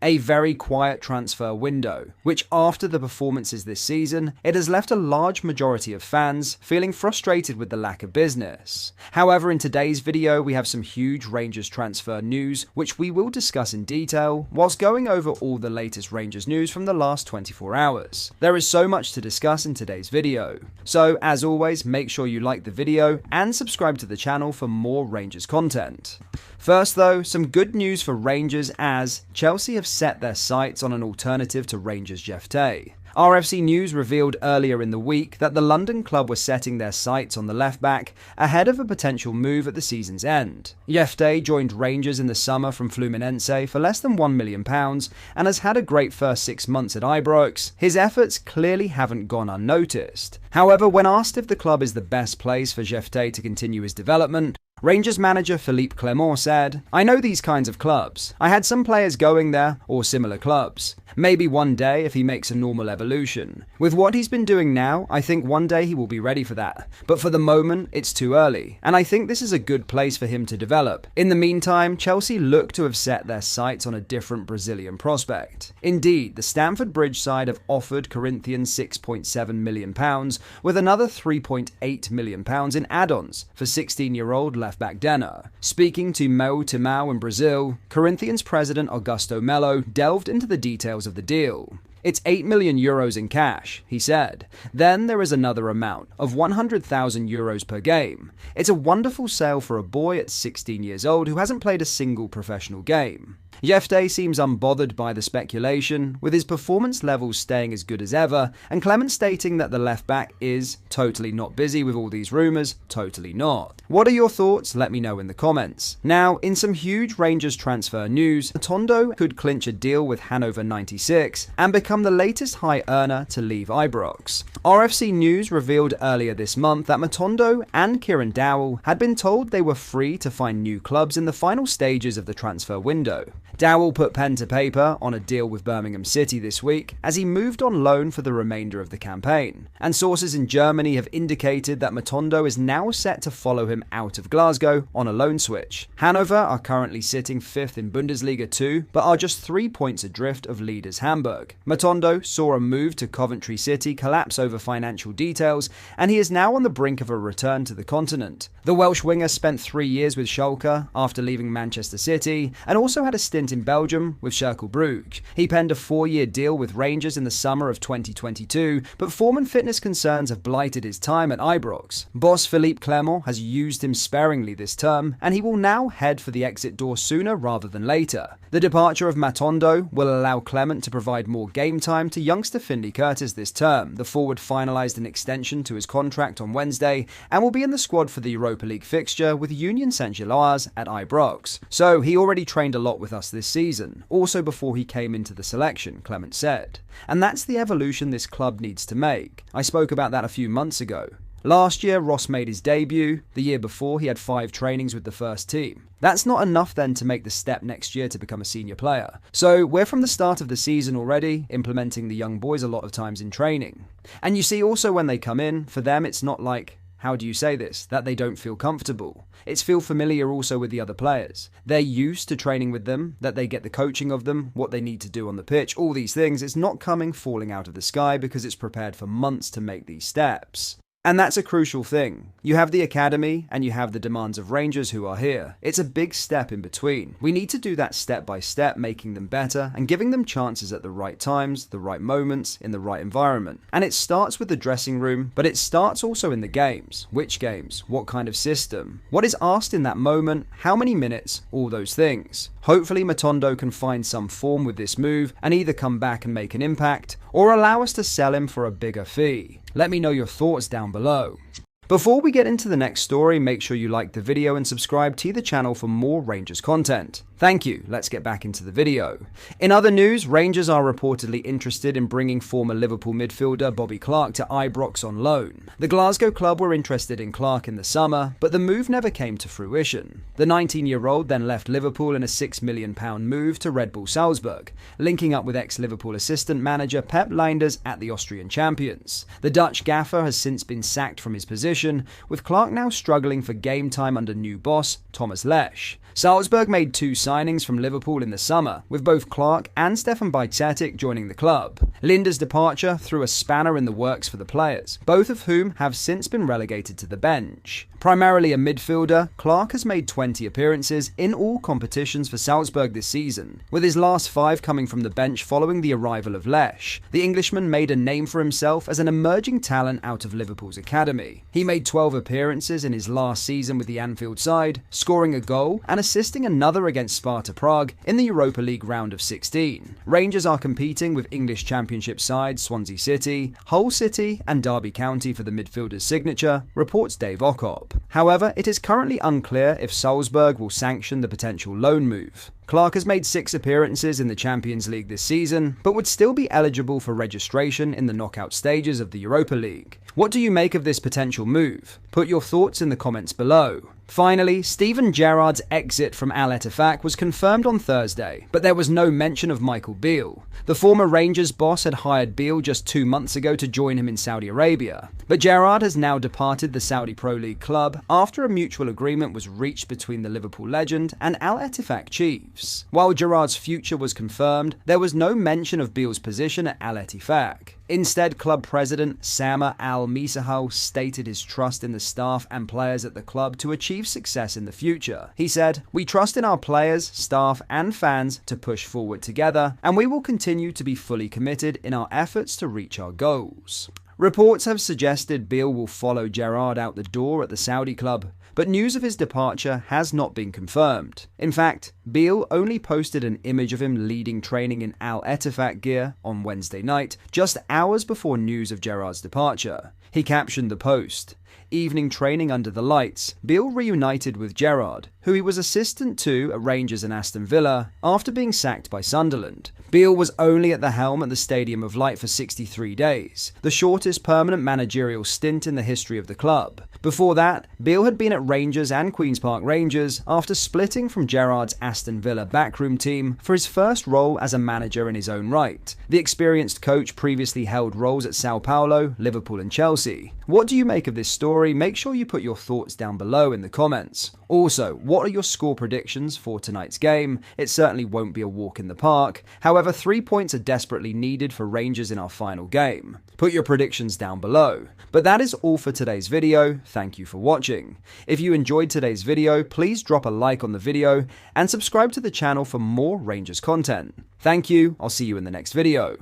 A very quiet transfer window, which after the performances this season, it has left a large majority of fans feeling frustrated with the lack of business. However, in today's video, we have some huge Rangers transfer news, which we will discuss in detail, whilst going over all the latest Rangers news from the last 24 hours. There is so much to discuss in today's video. So, as always, make sure you like the video and subscribe to the channel for more Rangers content. First though, some good news for Rangers as Chelsea have set their sights on an alternative to Rangers' Jephté. RFC News revealed earlier in the week that the London club were setting their sights on the left-back ahead of a potential move at the season's end. Jephté joined Rangers in the summer from Fluminense for less than £1 million and has had a great first 6 months at Ibrox. His efforts clearly haven't gone unnoticed. However, when asked if the club is the best place for Jephté to continue his development, Rangers manager Philippe Clement said, "I know these kinds of clubs. I had some players going there or similar clubs. Maybe one day if he makes a normal evolution. With what he's been doing now, I think one day he will be ready for that. But for the moment, it's too early. And I think this is a good place for him to develop." In the meantime, Chelsea look to have set their sights on a different Brazilian prospect. Indeed, the Stamford Bridge side have offered Corinthians £6.7 million with another £3.8 million in add-ons for 16-year-old left-back Denner. Speaking to Meu Timão in Brazil, Corinthians president Augusto Melo delved into the details of the deal. "It's €8 million in cash," he said. "Then there is another amount of €100,000 per game. It's a wonderful sale for a boy at 16 years old who hasn't played a single professional game." Jephté seems unbothered by the speculation, with his performance levels staying as good as ever, and Clement stating that the left-back is totally not busy with all these rumours, totally not. What are your thoughts? Let me know in the comments. Now, in some huge Rangers transfer news, Matondo could clinch a deal with Hannover 96 and become the latest high earner to leave Ibrox. RFC News revealed earlier this month that Matondo and Kieran Dowell had been told they were free to find new clubs in the final stages of the transfer window. Dowell put pen to paper on a deal with Birmingham City this week as he moved on loan for the remainder of the campaign. And sources in Germany have indicated that Matondo is now set to follow him out of Glasgow on a loan switch. Hannover are currently sitting 5th in Bundesliga 2, but are just 3 points adrift of leaders Hamburg. Matondo saw a move to Coventry City collapse over financial details, and he is now on the brink of a return to the continent. The Welsh winger spent 3 years with Schalke after leaving Manchester City, and also had a stint in Belgium with Cercle Brugge. He penned a 4-year deal with Rangers in the summer of 2022, but form and fitness concerns have blighted his time at Ibrox. Boss Philippe Clement has used him sparingly this term, and he will now head for the exit door sooner rather than later. The departure of Matondo will allow Clement to provide more game time to youngster Finley Curtis this term. The forward finalised an extension to his contract on Wednesday and will be in the squad for the Europa League fixture with Union Saint-Gilloise at Ibrox. So he already trained a lot with us this season, also before he came into the selection, Clement said. And that's the evolution this club needs to make. I spoke about that a few months ago. Last year, Ross made his debut. The year before, he had 5 trainings with the first team. That's not enough then to make the step next year to become a senior player. So we're from the start of the season already implementing the young boys a lot of times in training. And you see also when they come in, for them it's not like, how do you say this, that they don't feel comfortable. It's feel familiar also with the other players. They're used to training with them, that they get the coaching of them, what they need to do on the pitch, all these things. It's not falling out of the sky because it's prepared for months to make these steps. And that's a crucial thing. You have the academy and you have the demands of Rangers who are here. It's a big step in between. We need to do that step by step, making them better and giving them chances at the right times, the right moments, in the right environment. And it starts with the dressing room, but it starts also in the games. Which games? What kind of system? What is asked in that moment? How many minutes? All those things. Hopefully Matondo can find some form with this move and either come back and make an impact or allow us to sell him for a bigger fee. Let me know your thoughts down below. Before we get into the next story, make sure you like the video and subscribe to the channel for more Rangers content. Thank you. Let's get back into the video. In other news, Rangers are reportedly interested in bringing former Liverpool midfielder Bobby Clark to Ibrox on loan. The Glasgow club were interested in Clark in the summer, but the move never came to fruition. The 19-year-old then left Liverpool in a £6 million move to Red Bull Salzburg, linking up with ex-Liverpool assistant manager Pep Lijnders at the Austrian champions. The Dutch gaffer has since been sacked from his position, with Clark now struggling for game time under new boss Thomas Lesch. Salzburg made 2 signings from Liverpool in the summer, with both Clark and Stefan Bajcetic joining the club. Linde's departure threw a spanner in the works for the players, both of whom have since been relegated to the bench. Primarily a midfielder, Clark has made 20 appearances in all competitions for Salzburg this season, with his last 5 coming from the bench following the arrival of Lech. The Englishman made a name for himself as an emerging talent out of Liverpool's academy. He made 12 appearances in his last season with the Anfield side, scoring a goal and assisting another against Sparta Prague in the Europa League round of 16. Rangers are competing with English Championship sides Swansea City, Hull City and Derby County for the midfielder's signature, reports Dave Ockop. However, it is currently unclear if Salzburg will sanction the potential loan move. Clark has made 6 appearances in the Champions League this season, but would still be eligible for registration in the knockout stages of the Europa League. What do you make of this potential move? Put your thoughts in the comments below. Finally, Steven Gerrard's exit from Al Ettifaq was confirmed on Thursday, but there was no mention of Michael Beale. The former Rangers boss had hired Beale just 2 months ago to join him in Saudi Arabia, but Gerrard has now departed the Saudi Pro League club after a mutual agreement was reached between the Liverpool legend and Al Ettifaq chiefs. While Gerrard's future was confirmed, there was no mention of Beale's position at Al Ettifaq. Instead, club president Sama Al-Misahal stated his trust in the staff and players at the club to achieve success in the future. He said, "We trust in our players, staff and fans to push forward together, and we will continue to be fully committed in our efforts to reach our goals." Reports have suggested Beale will follow Gerrard out the door at the Saudi club, but news of his departure has not been confirmed. In fact, Beale only posted an image of him leading training in Al Ettifaq gear on Wednesday night, just hours before news of Gerrard's departure. He captioned the post, "Evening training under the lights, Beale reunited with Gerrard, who he was assistant to at Rangers and Aston Villa after being sacked by Sunderland." Beale was only at the helm at the Stadium of Light for 63 days, the shortest permanent managerial stint in the history of the club. Before that, Beale had been at Rangers and Queen's Park Rangers after splitting from Gerrard's Aston Villa backroom team for his first role as a manager in his own right. The experienced coach previously held roles at Sao Paulo, Liverpool and Chelsea. What do you make of this story? Make sure you put your thoughts down below in the comments. Also, what are your score predictions for tonight's game? It certainly won't be a walk in the park. However, 3 points are desperately needed for Rangers in our final game. Put your predictions down below. But that is all for today's video. Thank you for watching. If you enjoyed today's video, please drop a like on the video and subscribe to the channel for more Rangers content. Thank you. I'll see you in the next video.